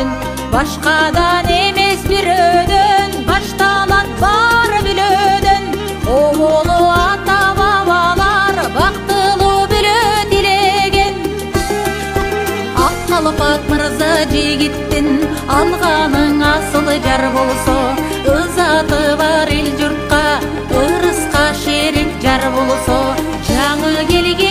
билүүдөн, башкадан эмес бирөөдөн башталат бар билөөдөн. Оолу ата бабалар бактылуу билөө тилеген. Ак калпак мырза жигиттин алганың асыл жар болсо, ызаты бар эл журтка ырыска шерек жар болсо, жаңы келген